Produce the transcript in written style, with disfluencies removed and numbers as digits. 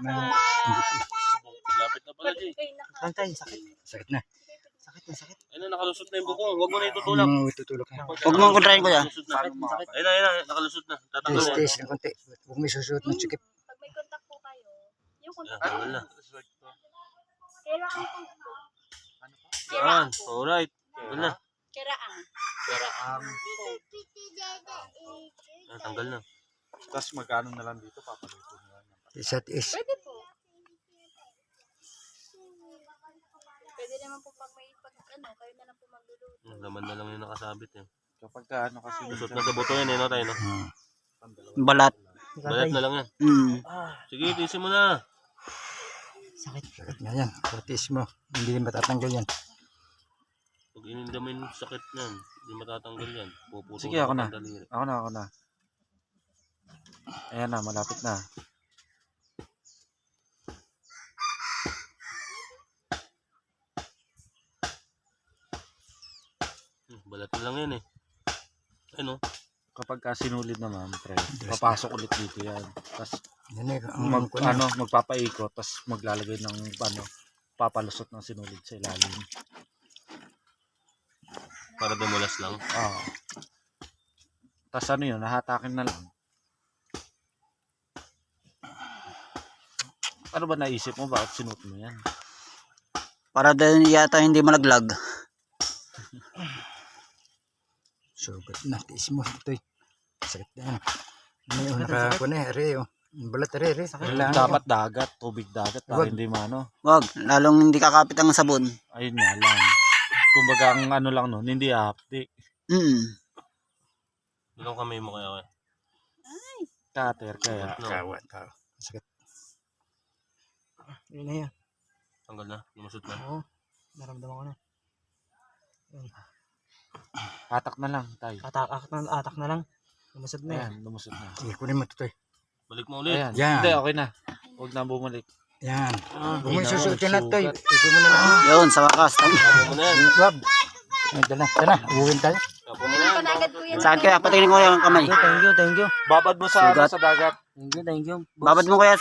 Lapit na pala, Jay. Tantay, sakit. Sakit na. Sakit. Ayun na, nakalusot na yung bukong. Huwag mo na itutulak. Tutulog na. Huwag mong kontrahin ko yan. Nakalusot na. Ayun na, nakalusot na. Tatanggal na. Tiis ng konti. Huwag may susuot ng sikip. Pag may contact po kayo, yung contact Tanggal na. kailangan po. Yan, alright. Tanggal na. Keraang. Tanggal na. Tapos magkano na lang dito, papaluto na lang. Isa't is. Pwede po. Pwede naman po pag may kayo na lang po magluluto. Laman na lang yung nakasabit eh. Kapag ano kasi Lusot na sa buto yan eh, no tayo, no? Balat. Balat na lang yan. Sige, tiisin mo na. Sakit na yan. Kortis mo. Hindi matatanggal yan. Pag inindamin yung sakit niyan, hindi matatanggal yan. Puputo Sige, ako na. ang daliri. Ako na. Ayan na, malapit na. Balat na lang yan eh. Ano? Kapag sinulid naman, pre, papasok ulit dito yan. Tapos Yan eh. Ang magpapaikot, tapos maglalagay ng papalusot ng sinulid sa ilalim. Para dumulas lang. Tapos ano yun, nahatakin na lang. Ano ba naisip mo? Bakit sinuot mo yan? Para din yata hindi malaglag. sugat na. Tiis mo. Ito'y. Sakit na yan. Ano naka na eh. Balat re. Dapat dagat, tubig dagat para hindi mano. Wag, lalong hindi kakapit ang sabon. Ayun nga lang. Kumbaga ang ano lang nun, hindi hapdi. Ilang kamay mo kaya? Cutter kaya. Kawat. Sakit. Yun na yan. Tanggal na, lumusot na. Oo, naramdaman ko na. Atak na lang tayo. Atak na lang. Lumusot na yan. Ayan, lumusot na. Sige, kunin mo ito. Balik mo ulit. Ayan. Yan. Hindi, okay na. Huwag na bumalik. Yan. Huwag mo Hindi na susuotin na ito. nagsugat. Ito mo na lang. Yun, sa wakas. Tapo mo na yan. Wag. Ito na. Uwin tayo. Tapo mo na yan. Panagad po yan. Saan kaya? Patingin ko yung kamay. Thank you. Babad mo sa, Sugat. sa dagat. Thank you. Babad mo kaya sa